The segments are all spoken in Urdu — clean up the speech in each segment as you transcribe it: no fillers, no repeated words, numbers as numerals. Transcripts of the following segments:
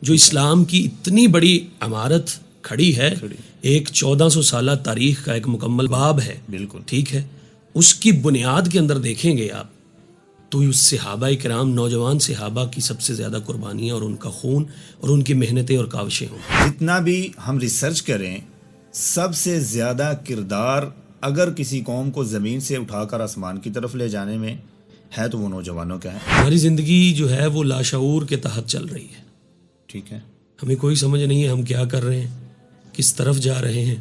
جو اسلام کی اتنی بڑی عمارت کھڑی ہے، ایک 1400 سالہ تاریخ کا ایک مکمل باب ہے، بالکل ٹھیک ہے، اس کی بنیاد کے اندر دیکھیں گے آپ تو اس صحابہ کرام، نوجوان صحابہ کی سب سے زیادہ قربانیاں اور ان کا خون اور ان کی محنتیں اور کاوشیں ہوں۔ جتنا بھی ہم ریسرچ کریں، سب سے زیادہ کردار اگر کسی قوم کو زمین سے اٹھا کر آسمان کی طرف لے جانے میں ہے تو وہ نوجوانوں کا ہے۔ ہماری زندگی جو ہے وہ لاشعور کے تحت چل رہی ہے، ٹھیک ہے، ہمیں کوئی سمجھ نہیں ہے ہم کیا کر رہے ہیں، کس طرف جا رہے ہیں،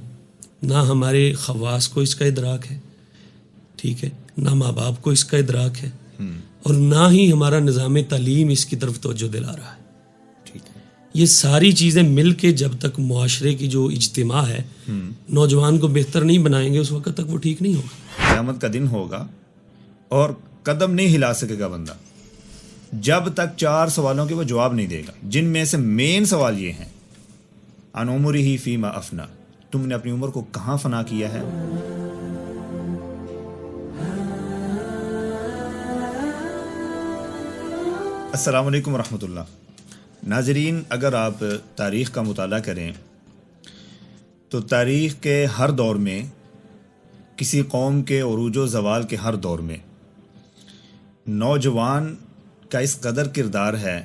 نہ ہمارے خواص کو اس کا ادراک ہے، ٹھیک ہے، نہ ماں باپ کو اس کا ادراک ہے، اور نہ ہی ہمارا نظام تعلیم اس کی طرف توجہ دلا رہا ہے۔ ٹھیک ہے، یہ ساری چیزیں مل کے جب تک معاشرے کی جو اجتماع ہے نوجوان کو بہتر نہیں بنائیں گے، اس وقت تک وہ ٹھیک نہیں ہوگا۔ قیامت کا دن ہوگا اور قدم نہیں ہلا سکے گا بندہ جب تک 4 سوالوں کے وہ جواب نہیں دے گا، جن میں سے مین سوال یہ ہیں: عن عمرہ فیما افنا، تم نے اپنی عمر کو کہاں فنا کیا ہے؟ السلام علیکم ورحمۃ اللہ۔ ناظرین، اگر آپ تاریخ کا مطالعہ کریں تو تاریخ کے ہر دور میں، کسی قوم کے عروج و زوال کے ہر دور میں، نوجوان کا اس قدر کردار ہے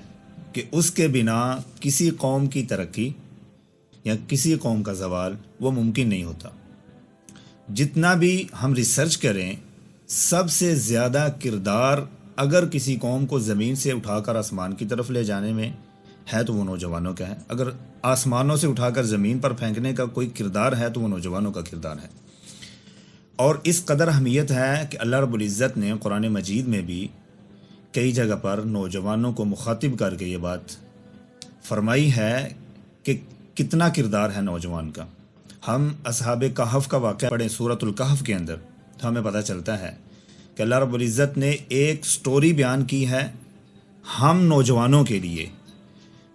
کہ اس کے بنا کسی قوم کی ترقی یا کسی قوم کا زوال وہ ممکن نہیں ہوتا۔ جتنا بھی ہم ریسرچ کریں، سب سے زیادہ کردار اگر کسی قوم کو زمین سے اٹھا کر آسمان کی طرف لے جانے میں ہے تو وہ نوجوانوں کا ہے۔ اگر آسمانوں سے اٹھا کر زمین پر پھینکنے کا کوئی کردار ہے تو وہ نوجوانوں کا کردار ہے۔ اور اس قدر اہمیت ہے کہ اللہ رب العزت نے قرآن مجید میں بھی کئی جگہ پر نوجوانوں کو مخاطب کر کے یہ بات فرمائی ہے کہ کتنا کردار ہے نوجوان کا۔ ہم اصحاب کہف کا واقعہ پڑھیں سورۃ الکہف کے اندر تو ہمیں پتہ چلتا ہے کہ اللہ رب العزت نے ایک سٹوری بیان کی ہے ہم نوجوانوں کے لیے۔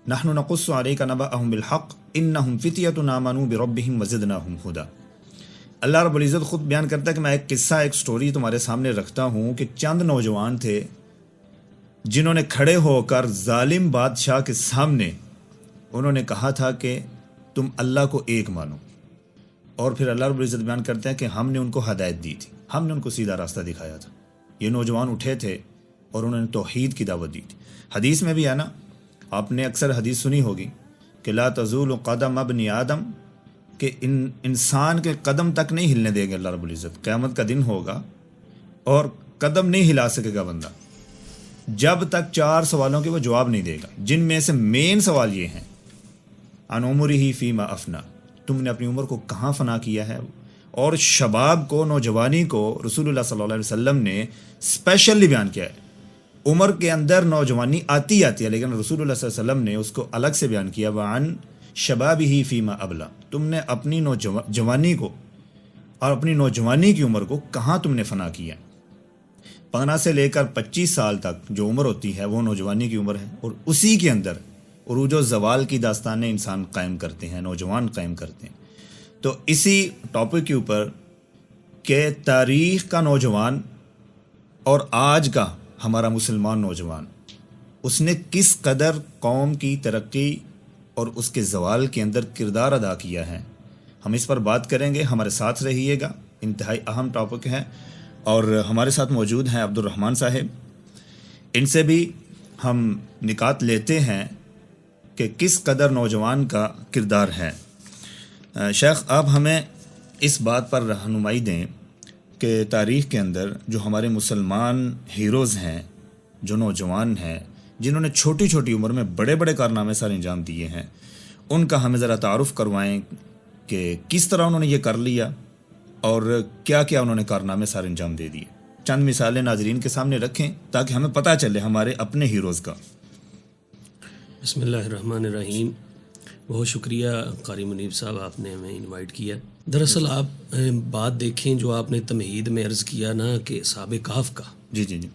نحن نقص علیک نبأہم بالحق انہم فتیۃ آمنوا بربہم وزدناہم ہدی۔ اللہ رب العزت خود بیان کرتا ہے کہ میں ایک قصہ، ایک سٹوری تمہارے سامنے رکھتا ہوں کہ چند نوجوان تھے جنہوں نے کھڑے ہو کر ظالم بادشاہ کے سامنے انہوں نے کہا تھا کہ تم اللہ کو ایک مانو، اور پھر اللہ رب العزت بیان کرتے ہیں کہ ہم نے ان کو ہدایت دی تھی، ہم نے ان کو سیدھا راستہ دکھایا تھا۔ یہ نوجوان اٹھے تھے اور انہوں نے توحید کی دعوت دی تھی۔ حدیث میں بھی ہے نا، آپ نے اکثر حدیث سنی ہوگی کہ لا تزول قدم ابن آدم، کہ انسان کے قدم تک نہیں ہلنے دے گا اللہ رب العزت۔ قیامت کا دن ہوگا اور قدم نہیں ہلا سکے گا بندہ جب تک 4 سوالوں کے وہ جواب نہیں دے گا، جن میں سے مین سوال یہ ہیں: عن عمرہ فیما افنا، تم نے اپنی عمر کو کہاں فنا کیا ہے؟ اور شباب کو، نوجوانی کو رسول اللہ صلی اللہ علیہ وسلم نے اسپیشلی بیان کیا ہے۔ عمر کے اندر نوجوانی آتی ہے، لیکن رسول اللہ صلی اللہ علیہ وسلم نے اس کو الگ سے بیان کیا، وعن شبابہ فیما ابلا، تم نے اپنی جوانی کو اور اپنی نوجوانی کی عمر کو کہاں تم نے فنا کیا؟ 15 سے لے کر 25 سال تک جو عمر ہوتی ہے وہ نوجوانی کی عمر ہے، اور اسی کے اندر عروج و زوال کی داستانیں انسان قائم کرتے ہیں، نوجوان قائم کرتے ہیں۔ تو اسی ٹاپک کے اوپر کہ تاریخ کا نوجوان اور آج کا ہمارا مسلمان نوجوان، اس نے کس قدر قوم کی ترقی اور اس کے زوال کے اندر کردار ادا کیا ہے، ہم اس پر بات کریں گے۔ ہمارے ساتھ رہیے گا، انتہائی اہم ٹاپک ہے، اور ہمارے ساتھ موجود ہیں عبد الرحمن صاحب۔ ان سے بھی ہم نکات لیتے ہیں کہ کس قدر نوجوان کا کردار ہے۔ شیخ، آپ ہمیں اس بات پر رہنمائی دیں کہ تاریخ کے اندر جو ہمارے مسلمان ہیروز ہیں، جو نوجوان ہیں، جنہوں نے چھوٹی چھوٹی عمر میں بڑے بڑے کارنامے سر انجام دیے ہیں، ان کا ہمیں ذرا تعارف کروائیں کہ کس طرح انہوں نے یہ کر لیا اور کیا کیا انہوں نے کارنامے سر انجام دے دیے۔ چند مثالیں ناظرین کے سامنے رکھیں تاکہ ہمیں پتہ چلے ہمارے اپنے ہیروز کا۔ بسم اللہ الرحمن الرحیم۔ بہت شکریہ قاری منیب صاحب، آپ نے ہمیں انوائٹ کیا۔ دراصل آپ بات دیکھیں جو آپ نے تمہید میں عرض کیا نا کہ صحاب کہف کا، جی جی جی،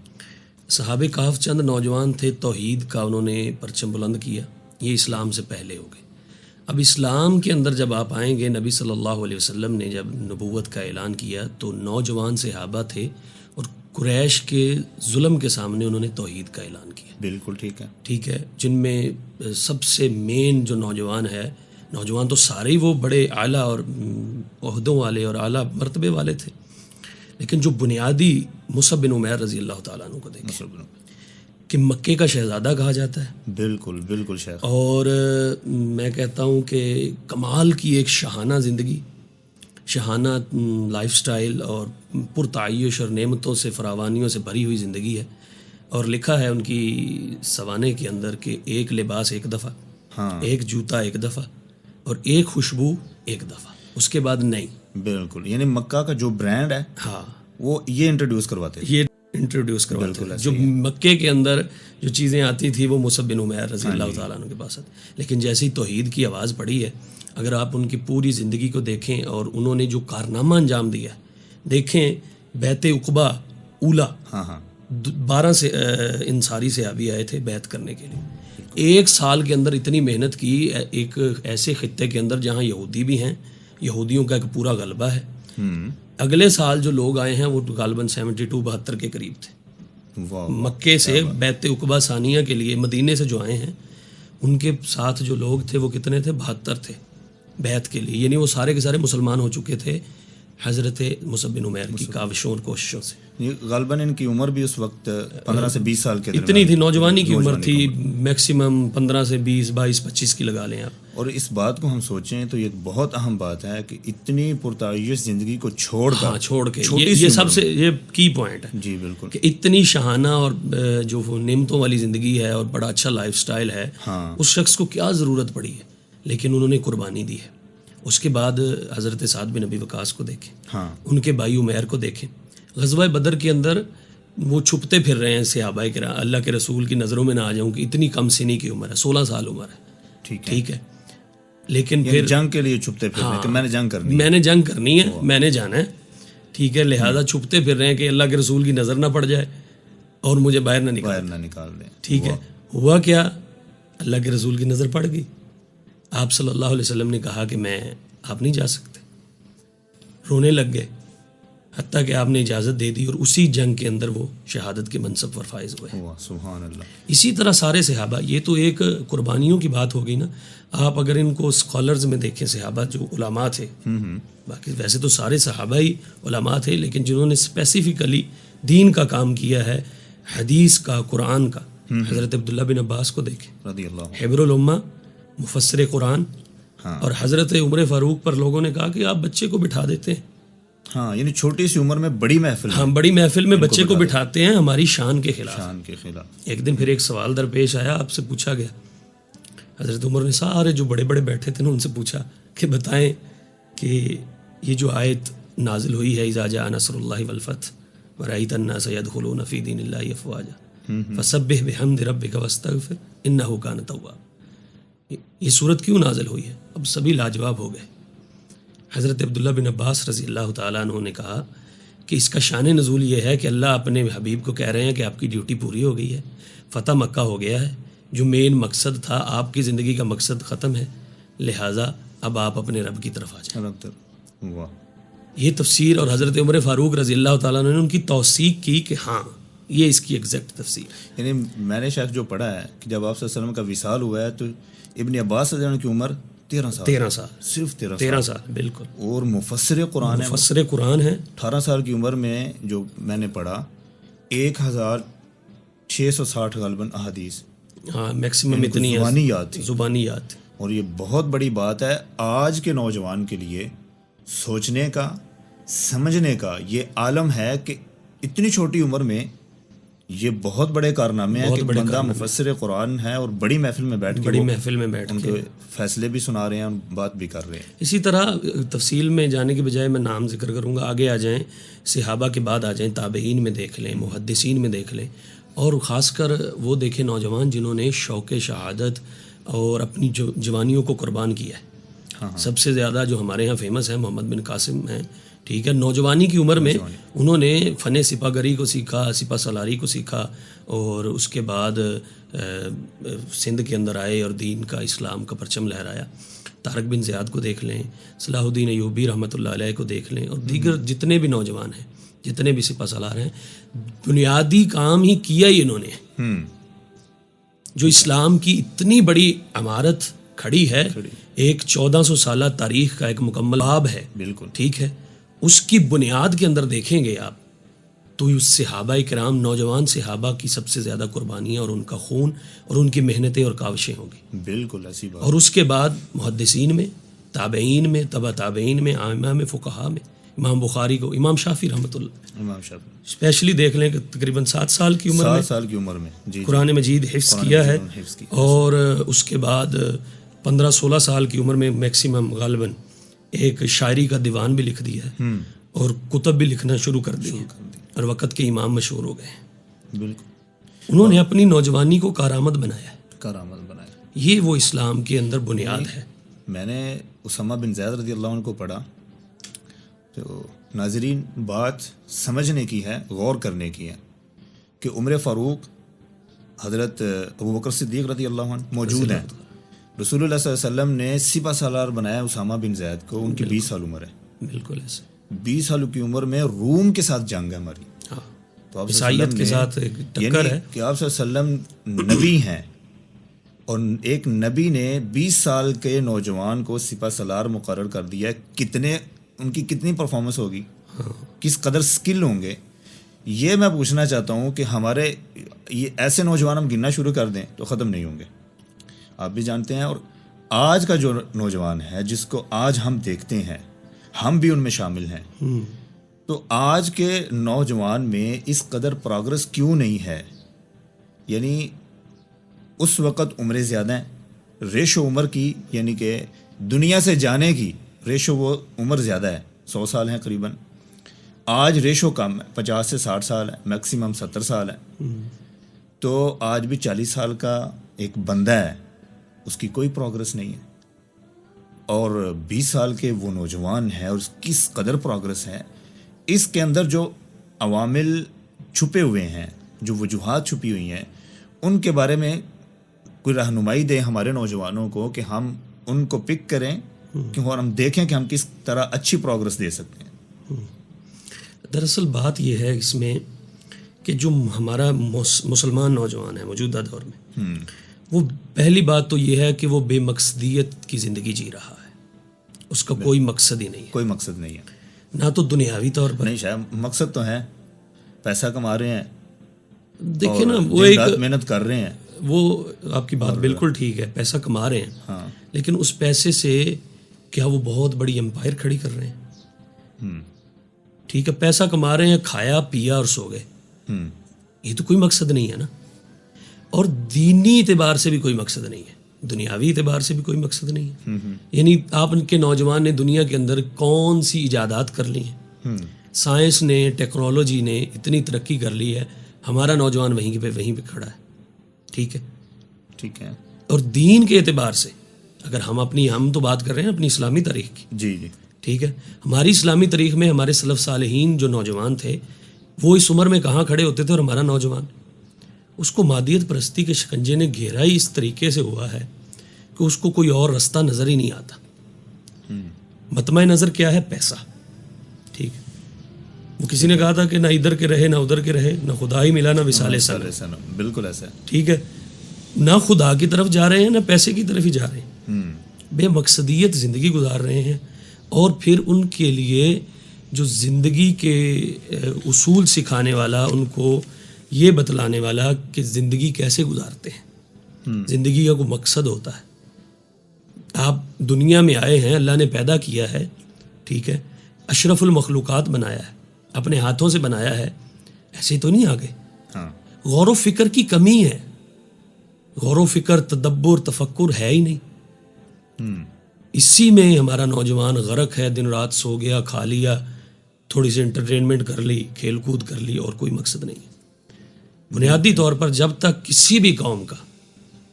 صحاب کہف چند نوجوان تھے، توحید کا انہوں نے پرچم بلند کیا، یہ اسلام سے پہلے ہو گئے۔ اب اسلام کے اندر جب آپ آئیں گے، نبی صلی اللہ علیہ وسلم نے جب نبوت کا اعلان کیا تو نوجوان صحابہ تھے، اور قریش کے ظلم کے سامنے انہوں نے توحید کا اعلان کیا. بالکل ٹھیک ہے. جن میں سب سے مین جو نوجوان تو سارے ہی وہ بڑے اعلیٰ اور عہدوں والے اور اعلیٰ مرتبے والے تھے، لیکن جو بنیادی مصعب بن عمیر رضی اللہ تعالیٰ عنہ کو دیکھیں کہ مکے کا شہزادہ کہا جاتا ہے. بالکل شیخ. اور میں کہتا ہوں کہ کمال کی ایک شاہانہ زندگی، شاہانہ لائف سٹائل اور پرتعیش اور نعمتوں سے فراوانیوں سے بھری ہوئی زندگی ہے. اور لکھا ہے ان کی سوانے کے اندر کہ ایک لباس ایک دفعہ، ایک جوتا ایک دفعہ، اور ایک خوشبو ایک دفعہ، اس کے بعد نہیں. بالکل، یعنی مکہ کا جو برانڈ ہے وہ یہ انٹروڈیوس کرواتے ہیں. جو مکے کے اندر جو چیزیں آتی تھی وہ مصعب بن عمیر رضی اللہ تعالیٰ عنہ کے پاس آتی، لیکن جیسی توحید کی آواز پڑی ہے، اگر آپ ان کی پوری زندگی کو دیکھیں اور انہوں نے جو کارنامہ انجام دیا، دیکھیں بیعت عقبہ اولا 12 سے انصاری صحابی آئے تھے بیعت کرنے کے لیے. 1 سال کے اندر اتنی محنت کی ایک ایسے خطے کے اندر جہاں یہودی بھی ہیں، یہودیوں کا ایک پورا غلبہ ہے. اگلے سال جو لوگ آئے ہیں وہ غالباً 72-72 کے قریب تھے. مکے سے بیعت عقبہ ثانیہ کے لیے مدینے سے جو آئے ہیں ان کے ساتھ جو لوگ تھے وہ کتنے تھے؟ 72 تھے بیعت کے لیے. یعنی وہ سارے کے سارے مسلمان ہو چکے تھے حضرت مصعب بن عمیر کی کاوشوں اور کوششوں سے. غالباً ان کی عمر بھی اس وقت 15 سے 20 سال کے اتنی تھی، نوجوانی کی عمر تھی، میکسیمم 15 سے 20، 22، 25 کی لگا لیں آپ. اور اس بات کو ہم سوچیں تو یہ ایک بہت اہم بات ہے کہ اتنی پرتعیش زندگی کو چھوڑ کے یہ سب سے یہ کی پوائنٹ ہے. جی بالکل، کہ اتنی شاہانہ اور جو نعمتوں والی زندگی ہے اور بڑا اچھا لائف سٹائل ہے، اس شخص کو کیا ضرورت پڑی ہے، لیکن انہوں نے قربانی دی ہے. اس کے بعد حضرت سعد بن ابی وقاص کو دیکھیں، ان کے بھائی عمیر کو دیکھیں. غزوہ بدر کے اندر وہ چھپتے پھر رہے ہیں صحابہ کرام، اللہ کے رسول کی نظروں میں نہ آ جاؤں کہ اتنی کم سنی کی عمر ہے، 16 سال عمر ہے. ٹھیک ہے، لیکن پھر جنگ کے لیے چھپتے پھر رہے ہیں کہ میں نے جنگ کرنی ہے، میں نے جانا ہے. ٹھیک ہے، لہذا چھپتے پھر رہے ہیں کہ اللہ کے رسول کی نظر نہ پڑ جائے اور مجھے باہر نہ نکال دیں. ٹھیک ہے، ہوا کیا؟ اللہ کے رسول کی نظر پڑ گئی. آپ صلی اللہ علیہ وسلم نے کہا کہ آپ نہیں جا سکتے. رونے لگ گئے، حتیٰ کہ آپ نے اجازت دے دی اور اسی جنگ کے اندر وہ شہادت کے منصب پر فائز ہوئے. سبحان اللہ. اسی طرح سارے صحابہ، یہ تو ایک قربانیوں کی بات ہو گئی نا. آپ اگر ان کو اسکالرز میں دیکھیں، صحابہ جو علماء تھے، باقی ویسے تو سارے صحابہ ہی علماء تھے، لیکن جنہوں نے اسپیسیفکلی دین کا کام کیا ہے، حدیث کا، قرآن کا، حضرت عبداللہ بن عباس کو دیکھیں، رضی اللہ، حبر الامہ، مفسر قرآن. اور حضرت عمر فاروق پر لوگوں نے کہا کہ آپ بچے کو بٹھا دیتے ہیں. یعنی چھوٹی سی عمر میں بڑی محفل، بڑی محفل میں بچے کو بٹھاتے ہیں ہماری شان کے خلاف. ایک دن پھر ایک سوال درپیش آیا، آپ سے پوچھا گیا، حضرت عمر نے سارے جو بڑے بڑے بیٹھے تھے نا ان سے پوچھا کہ بتائیں کہ یہ جو آیت نازل ہوئی ہے، اذا جاء نصر اللہ والفتح ورأیت الناس يدخلون فی دین اللہ افواجا فسبح بحمد ربک واستغفر انہ کان توابا، یہ صورت کیوں نازل ہوئی ہے؟ اب سبھی لاجواب ہو گئے. حضرت عبداللہ بن عباس رضی اللہ تعالیٰ عنہ نے کہا کہ اس کا شان نزول یہ ہے کہ اللہ اپنے حبیب کو کہہ رہے ہیں کہ آپ کی ڈیوٹی پوری ہو گئی ہے، فتح مکہ ہو گیا ہے، جو مین مقصد تھا آپ کی زندگی کا مقصد ختم ہے، لہٰذا اب آپ اپنے رب کی طرف آ جائیں. یہ تفسیر، اور حضرت عمر فاروق رضی اللہ تعالیٰ عنہ نے ان کی توثیق کی کہ ہاں یہ اس کی ایگزیکٹ تفسیر. یعنی میں نے شاید جو پڑھا ہے کہ جب آپ صلی اللہ علیہ وسلم کا وصال ہوا ہے تو ابن عباس رضی اللہ عنہ کی عمر 13 سال، صرف 13 سال بالکل. اور مفسر قرآن ہے 18 سال کی عمر میں. جو میں نے پڑھا 1660 غالباً احادیث، میکسیمم اتنی زبانی یاد تھی. اور یہ بہت بڑی بات ہے آج کے نوجوان کے لیے، سوچنے کا، سمجھنے کا یہ عالم ہے کہ اتنی چھوٹی عمر میں یہ بہت بڑے کارنامے ہیں کہ بندہ مفسر قرآن ہے اور بڑی محفل میں بیٹھ کے فیصلے بھی سنا رہے ہیں اور بات بھی کر رہے ہیں. اسی طرح تفصیل میں جانے کے بجائے میں نام ذکر کروں گا، آگے آ جائیں، صحابہ کے بعد آ جائیں، تابعین میں دیکھ لیں، محدثین میں دیکھ لیں، اور خاص کر وہ دیکھیں نوجوان جنہوں نے شوق شہادت اور اپنی جوانیوں کو قربان کیا ہے. سب سے زیادہ جو ہمارے ہاں فیمس ہیں محمد بن قاسم ہیں. ٹھیک ہے، نوجوانی کی عمر میں انہوں نے فن سپہ گری کو سیکھا، سپہ سالاری کو سیکھا، اور اس کے بعد سندھ کے اندر آئے اور دین کا، اسلام کا پرچم لہرایا. طارق بن زیاد کو دیکھ لیں، صلاح الدین ایوبی رحمۃ اللہ علیہ کو دیکھ لیں، اور دیگر جتنے بھی نوجوان ہیں جتنے بھی سپہ سالار ہیں بنیادی کام ہی کیا ہی انہوں نے. جو اسلام کی اتنی بڑی عمارت کھڑی ہے, ایک 1400 سالہ تاریخ کا ایک مکمل باب ہے, بالکل ٹھیک ہے, اس کی بنیاد کے اندر دیکھیں گے آپ تو اس صحابہ کرام, نوجوان صحابہ کی سب سے زیادہ قربانیاں اور ان کا خون اور ان کی محنتیں اور کاوشیں ہوں گی. بالکل ایسی بات. اور اس کے بعد محدثین میں, تابعین میں, تبع تابعین میں, ائمہ میں, فقہا میں, امام بخاری کو, امام شافعی رحمۃ اللہ امام شافعی اسپیشلی دیکھ لیں کہ تقریباً 7 سال کی عمر 7 میں سال کی عمر میں جی قرآن مجید حفظ کیا ہے, اور اس کے بعد 15-16 سال کی عمر میں میکسیمم غالباً ایک شاعری کا دیوان بھی لکھ دیا ہے اور کتب بھی لکھنا شروع کر دی ہیں, اور وقت کے امام مشہور ہو گئے ہیں. بالکل انہوں نے اپنی نوجوانی کو کارآمد بنایا ہے. کارآمد بنایا. یہ وہ اسلام کے اندر بنیاد ہے. میں نے اسامہ بن زید رضی اللہ عنہ کو پڑھا تو ناظرین بات سمجھنے کی ہے, غور کرنے کی ہے کہ عمر فاروق, حضرت ابوبکر صدیق رضی اللہ عنہ موجود ہیں. رسول اللہ صلی اللہ علیہ وسلم نے سپہ سالار بنایا اسامہ بن زید کو, ان کی 20 سال عمر ہے. بالکل ایسے 20 سال کی عمر میں روم کے ساتھ جنگ ہے ہماری. تو آپ عیسائیت کے ساتھ ٹکر ہے کہ آپ صلی اللہ علیہ وسلم نبی ہیں, اور ایک نبی نے 20 سال کے نوجوان کو سپہ سالار مقرر کر دیا ہے. کتنے ان کی کتنی پرفارمنس ہوگی, کس قدر سکل ہوں گے. یہ میں پوچھنا چاہتا ہوں کہ ہمارے یہ ایسے نوجوان ہم گننا شروع کر دیں تو ختم نہیں ہوں گے, آپ بھی جانتے ہیں. اور آج کا جو نوجوان ہے جس کو آج ہم دیکھتے ہیں, ہم بھی ان میں شامل ہیں, تو آج کے نوجوان میں اس قدر پروگرس کیوں نہیں ہے؟ یعنی اس وقت عمریں زیادہ ہیں, ریشو عمر کی یعنی کہ دنیا سے جانے کی ریشو وہ عمر زیادہ ہے, 100 سال ہیں قریباً. آج ریشو کم ہے, 50 سے 60 سال ہے, میکسیمم 70 سال ہے. تو آج بھی 40 سال کا ایک بندہ ہے, اس کی کوئی پروگرس نہیں ہے, اور 20 سال کے وہ نوجوان ہیں اور کس قدر پروگرس ہے. اس کے اندر جو عوامل چھپے ہوئے ہیں, جو وجوہات چھپی ہوئی ہیں, ان کے بارے میں کوئی رہنمائی دیں ہمارے نوجوانوں کو کہ ہم ان کو پک کریں اور ہم دیکھیں کہ ہم کس طرح اچھی پروگرس دے سکتے ہیں. دراصل بات یہ ہے اس میں کہ جو ہمارا مسلمان نوجوان ہے موجودہ دور میں, وہ پہلی بات تو یہ ہے کہ وہ بے مقصدیت کی زندگی جی رہا ہے. اس کا کوئی مقصد ہی نہیں ہے, کوئی مقصد نہیں ہے, نہ تو دنیاوی طور پر نہیں. شاید مقصد تو ہے, پیسہ کما رہے ہیں, دیکھیں نا وہ ایک محنت کر رہے ہیں. وہ آپ کی بات بالکل ٹھیک ہے, پیسہ کما رہے ہیں, لیکن اس پیسے سے کیا وہ بہت بڑی امپائر کھڑی کر رہے ہیں؟ ٹھیک ہے, پیسہ کما رہے ہیں, کھایا پیا اور سو گئے, یہ تو کوئی مقصد نہیں ہے نا. اور دینی اعتبار سے بھی کوئی مقصد نہیں ہے, دنیاوی اعتبار سے بھی کوئی مقصد نہیں ہے. یعنی آپ ان کے نوجوان نے دنیا کے اندر کون سی ایجادات کر لی ہیں, سائنس نے, ٹیکنالوجی نے اتنی ترقی کر لی ہے, ہمارا نوجوان وہیں پہ کھڑا ہے. ٹھیک ہے, ٹھیک ہے. اور دین کے اعتبار سے اگر ہم تو بات کر رہے ہیں اپنی اسلامی تاریخ کی, جی جی ٹھیک ہے, ہماری اسلامی تاریخ میں ہمارے سلف صالحین جو نوجوان تھے وہ اس عمر میں کہاں کھڑے ہوتے تھے, اور ہمارا نوجوان اس کو مادیت پرستی کے شکنجے نے گھیرا ہی اس طریقے سے ہوا ہے کہ اس کو کوئی اور رستہ نظر ہی نہیں آتا. مطمع نظر کیا ہے؟ پیسہ. ٹھیک ہے, وہ کسی نے کہا تھا کہ نہ ادھر کے رہے نہ ادھر کے رہے, نہ خدا ہی ملا نہ وصال سنم. بالکل ایسا ہے. ٹھیک ہے, نہ خدا کی طرف جا رہے ہیں نہ پیسے کی طرف ہی جا رہے ہیں, بے مقصدیت زندگی گزار رہے ہیں. اور پھر ان کے لیے جو زندگی کے اصول سکھانے والا, ان کو یہ بتلانے والا کہ زندگی کیسے گزارتے ہیں, زندگی کا کوئی مقصد ہوتا ہے. آپ دنیا میں آئے ہیں, اللہ نے پیدا کیا ہے, ٹھیک ہے, اشرف المخلوقات بنایا ہے, اپنے ہاتھوں سے بنایا ہے, ایسے تو نہیں آگے. غور و فکر کی کمی ہے, غور و فکر, تدبر, تفکر ہے ہی نہیں. اسی میں ہمارا نوجوان غرق ہے, دن رات سو گیا, کھا لیا, تھوڑی سی انٹرٹینمنٹ کر لی, کھیل کود کر لی, اور کوئی مقصد نہیں. بنیادی طور پر جب تک کسی بھی قوم کا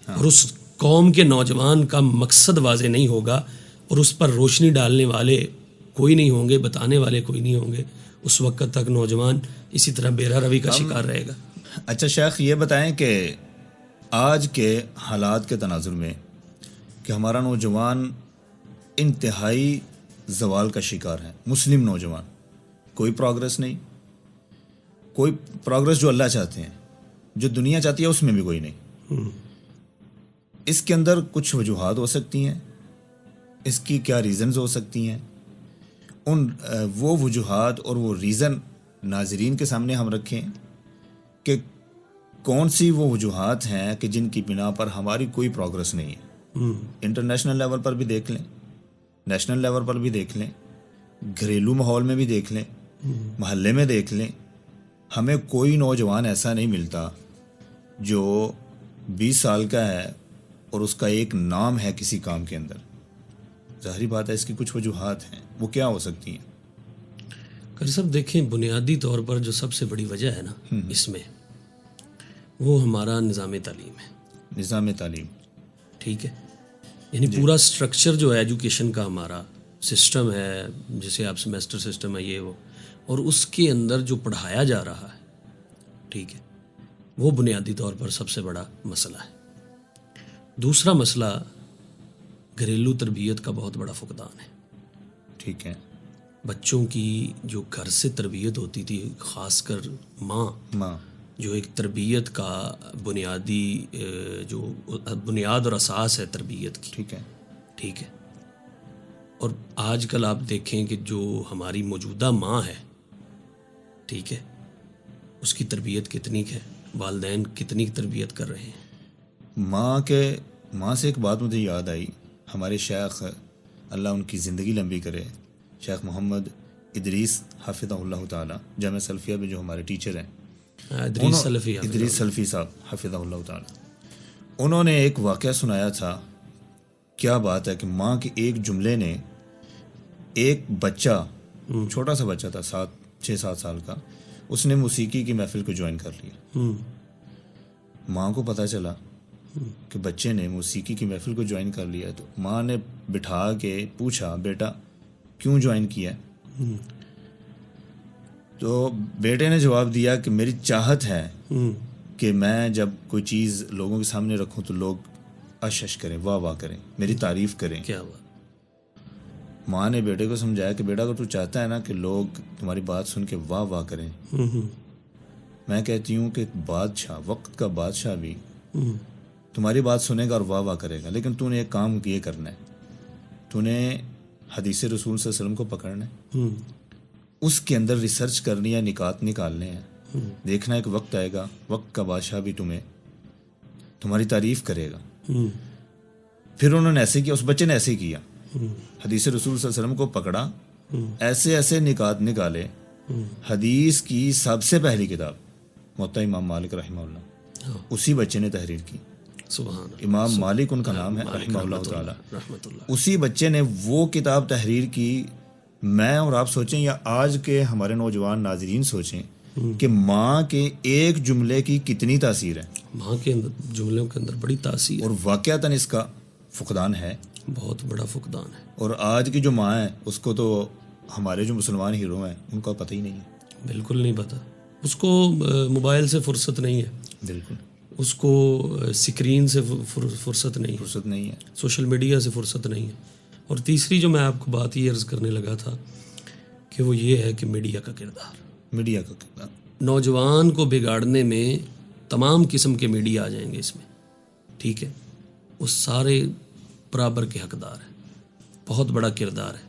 اور اس قوم کے نوجوان کا مقصد واضح نہیں ہوگا اور اس پر روشنی ڈالنے والے کوئی نہیں ہوں گے, بتانے والے کوئی نہیں ہوں گے, اس وقت تک نوجوان اسی طرح بیرا روی کا شکار رہے گا. اچھا شیخ, یہ بتائیں کہ آج کے حالات کے تناظر میں کہ ہمارا نوجوان انتہائی زوال کا شکار ہے, مسلم نوجوان, کوئی پروگرس نہیں, کوئی پروگرس جو اللہ چاہتے ہیں، جو دنیا چاہتی ہے اس میں بھی کوئی نہیں. اس کے اندر کچھ وجوہات ہو سکتی ہیں، اس کی کیا ریزنز ہو سکتی ہیں، وہ وجوہات اور وہ ریزن ناظرین کے سامنے ہم رکھیں کہ کون سی وہ وجوہات ہیں کہ جن کی بنا پر ہماری کوئی پروگرس نہیں ہے. انٹرنیشنل لیول پر بھی دیکھ لیں، نیشنل لیول پر بھی دیکھ لیں، گھریلو ماحول میں بھی دیکھ لیں، محلے میں دیکھ لیں. ہمیں کوئی نوجوان ایسا نہیں ملتا جو 20 سال کا ہے اور اس کا ایک نام ہے کسی کام کے اندر. ظاہری بات ہے اس کی کچھ وجوہات ہیں، وہ کیا ہو سکتی ہیں؟ قاری صاحب دیکھیں، بنیادی طور پر جو سب سے بڑی وجہ ہے نا اس میں، وہ ہمارا نظام تعلیم ہے. نظام تعلیم، ٹھیک ہے، یعنی پورا سٹرکچر جو ہے ایجوکیشن کا ہمارا سسٹم ہے، جیسے آپ سیمیسٹر سسٹم ہے یہ وہ، اور اس کے اندر جو پڑھایا جا رہا ہے، ٹھیک ہے، وہ بنیادی طور پر سب سے بڑا مسئلہ ہے. دوسرا مسئلہ گھریلو تربیت کا بہت بڑا فقدان ہے. ٹھیک ہے. بچوں کی جو گھر سے تربیت ہوتی تھی، خاص کر ماں جو ایک تربیت کا بنیادی جو بنیاد اور اساس ہے تربیت کی، ٹھیک ہے، اور آج کل آپ دیکھیں کہ جو ہماری موجودہ ماں ہے، ٹھیک ہے، اس کی تربیت کتنی ہے، والدین کتنی تربیت کر رہے ہیں. ماں سے ایک بات مجھے یاد آئی. ہمارے شیخ، اللہ ان کی زندگی لمبی کرے، شیخ محمد ادریس حفظہ اللہ تعالی، جامعہ سلفیہ میں جو ہمارے ٹیچر ہیں، ادریس سلفی صاحب حفظہ اللہ تعالی، انہوں نے ایک واقعہ سنایا تھا. کیا بات ہے کہ ماں کے ایک جملے نے ایک بچہ، چھوٹا سا بچہ تھا 6-7 سال کا، اس نے موسیقی کی محفل کو جوائن کر لیا. ماں کو پتہ چلا کہ بچے نے موسیقی کی محفل کو جوائن کر لیا، تو ماں نے بٹھا کے پوچھا، بیٹا کیوں جوائن کیا؟ تو بیٹے نے جواب دیا کہ میری چاہت ہے کہ میں جب کوئی چیز لوگوں کے سامنے رکھوں تو لوگ اشش کریں، واہ واہ کریں، میری تعریف کریں. کیا ہوا؟ ماں نے بیٹے کو سمجھایا کہ بیٹا اگر تو چاہتا ہے نا کہ لوگ تمہاری بات سن کے واہ واہ کریں، میں کہتی ہوں کہ بادشاہ، وقت کا بادشاہ بھی تمہاری بات سنے گا اور واہ واہ کرے گا، لیکن تو نے ایک کام یہ کرنا ہے، تو نے حدیث رسول صلی اللہ علیہ وسلم کو پکڑنا ہے، اس کے اندر ریسرچ کرنی ہے، نکات نکالنے ہیں، دیکھنا ہے کہ وقت آئے گا، وقت کا بادشاہ بھی تمہاری تعریف کرے گا. پھر انہوں نے ایسے کیا، اس بچے نے ایسے کیا، حدیث رسول صلی اللہ علیہ وسلم کو پکڑا، ایسے نکات نکالے. حدیث کی سب سے پہلی کتاب موطا امام مالک رحمہ اللہ، اسی بچے نے تحریر کی. سبحان امام مالک ان کا نام ہے رحمہ اللہ تعالی. اسی بچے نے وہ کتاب تحریر کی. میں اور آپ سوچیں یا آج کے ہمارے نوجوان ناظرین سوچیں کہ ماں کے ایک جملے کی کتنی تاثیر ہے. ماں کے جملوں کے اندر بڑی تاثیر، اور واقعتاً اس کا فقدان ہے، بہت بڑا فقدان ہے. اور آج کی جو ماں ہے اس کو تو ہمارے جو مسلمان ہیرو ہیں ان کو پتہ ہی نہیں ہے. بالکل نہیں پتہ. اس کو موبائل سے فرصت نہیں ہے، بالکل اس کو سکرین سے فرصت نہیں ہے، سوشل میڈیا سے فرصت نہیں ہے. اور تیسری جو میں آپ کو بات یہ عرض کرنے لگا تھا کہ وہ یہ ہے کہ میڈیا کا کردار، نوجوان کو بگاڑنے میں تمام قسم کے میڈیا آ جائیں گے اس میں، ٹھیک ہے، وہ سارے برابر کے حقدار ہیں. بہت بڑا کردار ہے.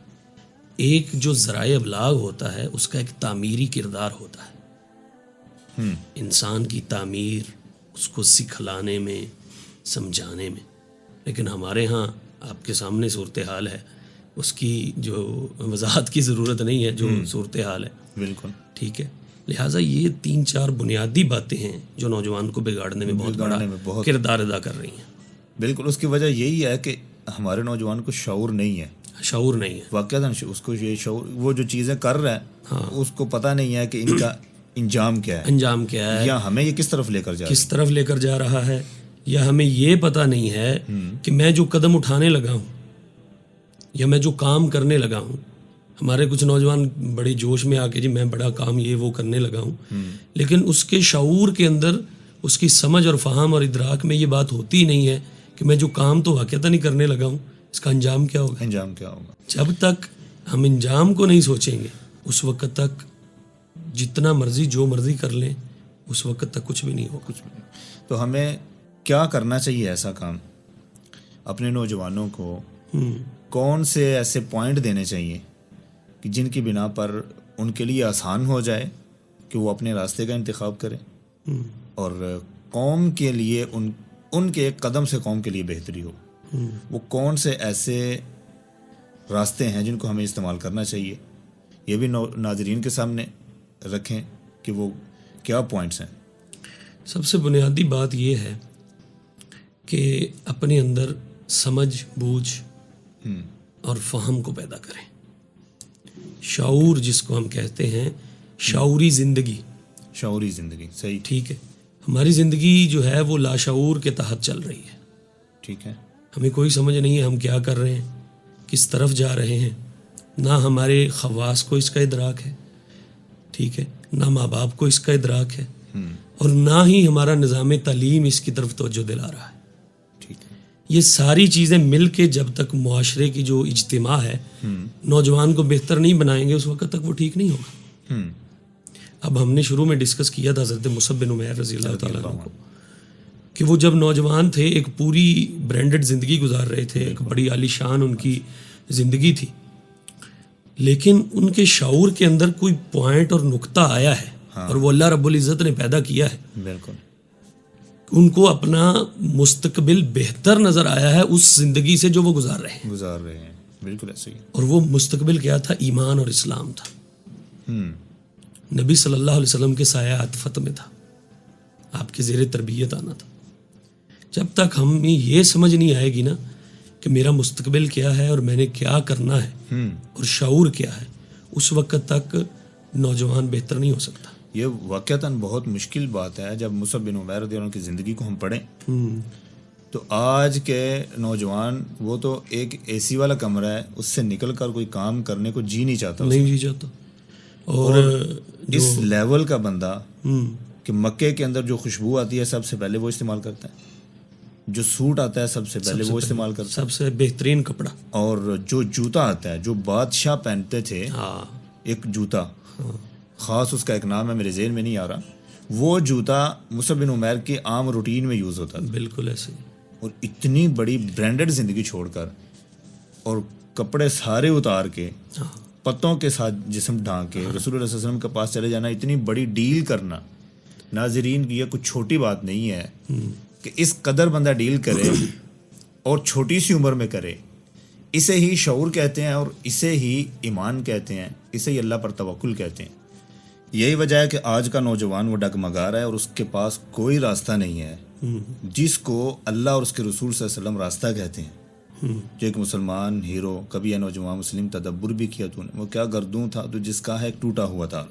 ایک جو ذرائع ابلاغ ہوتا ہے اس کا ایک تعمیری کردار ہوتا ہے، انسان کی تعمیر، اس کو سکھلانے میں، سمجھانے میں. لیکن ہمارے ہاں آپ کے سامنے صورتحال ہے، اس کی جو وضاحت کی ضرورت نہیں ہے، جو صورتحال ہے، بالکل ٹھیک ہے. لہٰذا یہ 3-4 بنیادی باتیں ہیں جو نوجوان کو بگاڑنے میں بہت بڑا کردار ادا کر رہی ہیں. بالکل. اس کی وجہ یہی ہے کہ ہمارے نوجوان کو شعور نہیں ہے، واقعتاً اس کو یہ شعور، وہ جو چیزیں کر رہا ہے اس کو پتہ نہیں ہے کہ ان کا انجام کیا ہے، یا ہمیں یہ کس طرف لے کر جا رہا ہے، یا ہمیں یہ پتہ نہیں ہے کہ میں جو قدم اٹھانے لگا ہوں یا میں جو کام کرنے لگا ہوں. ہمارے کچھ نوجوان بڑے جوش میں آ کے جی میں بڑا کام یہ وہ کرنے لگا ہوں، لیکن اس کے شعور کے اندر، اس کی سمجھ اور فہم اور ادراک میں یہ بات ہوتی نہیں ہے کہ میں جو کام تو واقعتاً نہیں کرنے لگا ہوں، اس کا انجام کیا ہوگا. انجام کیا ہوگا. جب تک ہم انجام کو نہیں سوچیں گے اس وقت تک جتنا مرضی جو مرضی کر لیں اس وقت تک کچھ بھی نہیں ہوگا. کچھ بھی نہیں. تو ہمیں کیا کرنا چاہیے ایسا کام؟ اپنے نوجوانوں کو کون سے ایسے پوائنٹ دینے چاہیے کہ جن کی بنا پر ان کے لیے آسان ہو جائے کہ وہ اپنے راستے کا انتخاب کریں، اور قوم کے لیے ان کے ایک قدم سے قوم کے لیے بہتری ہو؟ وہ کون سے ایسے راستے ہیں جن کو ہمیں استعمال کرنا چاہیے؟ یہ بھی ناظرین کے سامنے رکھیں کہ وہ کیا پوائنٹس ہیں. سب سے بنیادی بات یہ ہے کہ اپنے اندر سمجھ بوجھ اور فہم کو پیدا کریں. شعور جس کو ہم کہتے ہیں، شعوری زندگی. شعوری زندگی، صحیح. ٹھیک ہے. ہماری زندگی جو ہے وہ لاشعور کے تحت چل رہی ہے. ٹھیک ہے. ہمیں کوئی سمجھ نہیں ہے ہم کیا کر رہے ہیں، کس طرف جا رہے ہیں. نہ ہمارے خواص کو اس کا ادراک ہے، ٹھیک ہے، نہ ماں باپ کو اس کا ادراک ہے، اور نہ ہی ہمارا نظام تعلیم اس کی طرف توجہ دلا رہا ہے. ٹھیک ہے. یہ ساری چیزیں مل کے جب تک معاشرے کی جو اجتماع ہے نوجوان کو بہتر نہیں بنائیں گے اس وقت تک وہ ٹھیک نہیں ہوگا. اب ہم نے شروع میں ڈسکس کیا تھا حضرت مصعب بن عمیر رضی اللہ تعالیٰ عنہ کو کہ وہ جب نوجوان تھے ایک پوری برانڈڈ زندگی گزار رہے تھے، ایک بڑی عالی شان ان کی زندگی تھی، لیکن ان کے شعور کے اندر کوئی پوائنٹ اور نقطہ آیا ہے اور وہ اللہ رب العزت نے پیدا کیا ہے. بالکل. ان کو اپنا مستقبل بہتر نظر آیا ہے اس زندگی سے جو وہ گزار رہے ہیں. بالکل ایسے ہی. اور وہ مستقبل کیا تھا؟ ایمان اور اسلام تھا. نبی صلی اللہ علیہ وسلم کے سایہ عطفت میں تھا، آپ کے زیر تربیت آنا تھا. جب تک ہمیں یہ سمجھ نہیں آئے گی نا کہ میرا مستقبل کیا ہے اور میں نے کیا کرنا ہے اور شعور کیا ہے، اس وقت تک نوجوان بہتر نہیں ہو سکتا. یہ واقعتاً بہت مشکل بات ہے. جب مصعب بن عمیر رضی اللہ عنہ کی زندگی کو ہم پڑھیں تو آج کے نوجوان، وہ تو ایک اے سی والا کمرہ ہے، اس سے نکل کر کوئی کام کرنے کو جی نہیں چاہتا. نہیں جی چاہتا. اور اس لیول کا بندہ کہ مکے کے اندر جو خوشبو آتی ہے سب سے پہلے وہ استعمال کرتا ہے، جو سوٹ آتا ہے سب سے پہلے وہ استعمال کرتا ہے، سب سے بہترین کپڑا. اور جو جوتا آتا ہے جو بادشاہ پہنتے تھے، ایک جوتا خاص، اس کا ایک نام ہے میرے ذہن میں نہیں آ رہا، وہ جوتا مصعب بن عمیر کی عام روٹین میں یوز ہوتا تھا. بالکل ایسے. اور اتنی بڑی برانڈڈ زندگی چھوڑ کر اور کپڑے سارے اتار کے پتوں کے ساتھ جسم ڈھانک کے رسول اللہ صلی اللہ علیہ وسلم کے پاس چلے جانا، اتنی بڑی ڈیل کرنا، ناظرین کی یہ کچھ چھوٹی بات نہیں ہے کہ اس قدر بندہ ڈیل کرے اور چھوٹی سی عمر میں کرے. اسے ہی شعور کہتے ہیں اور اسے ہی ایمان کہتے ہیں، اسے ہی اللہ پر توکل کہتے ہیں. یہی وجہ ہے کہ آج کا نوجوان وہ ڈگمگا رہا ہے اور اس کے پاس کوئی راستہ نہیں ہے جس کو اللہ اور اس کے رسول صلی اللہ علیہ وسلم راستہ کہتے ہیں. جو ایک مسلمان ہیرو، کبھی ہے نوجوان مسلم تدبر بھی کیا تو نے، وہ کیا گردوں تھا تو جس کا ہے ایک ٹوٹا ہوا تھا.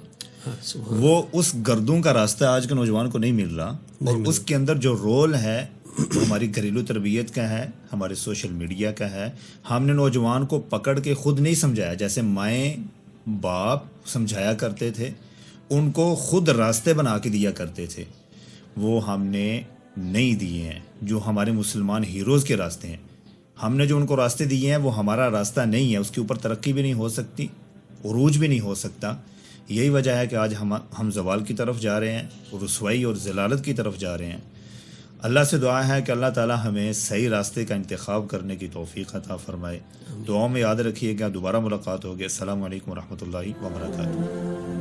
وہ اس گردوں کا راستہ آج کے نوجوان کو نہیں مل رہا، اور اس کے اندر جو رول ہے وہ ہماری گھریلو تربیت کا ہے، ہمارے سوشل میڈیا کا ہے. ہم نے نوجوان کو پکڑ کے خود نہیں سمجھایا، جیسے مائیں باپ سمجھایا کرتے تھے، ان کو خود راستے بنا کے دیا کرتے تھے، وہ ہم نے نہیں دیے ہیں. جو ہمارے مسلمان ہیروز کے راستے ہیں، ہم نے جو ان کو راستے دیے ہیں وہ ہمارا راستہ نہیں ہے، اس کے اوپر ترقی بھی نہیں ہو سکتی، عروج بھی نہیں ہو سکتا. یہی وجہ ہے کہ آج ہم زوال کی طرف جا رہے ہیں، رسوائی اور ذلالت کی طرف جا رہے ہیں. اللہ سے دعا ہے کہ اللہ تعالی ہمیں صحیح راستے کا انتخاب کرنے کی توفیق عطا فرمائے. دعاؤں میں یاد رکھیے گا. دوبارہ ملاقات ہوگی. السلام علیکم ورحمۃ اللہ وبرکاتہ.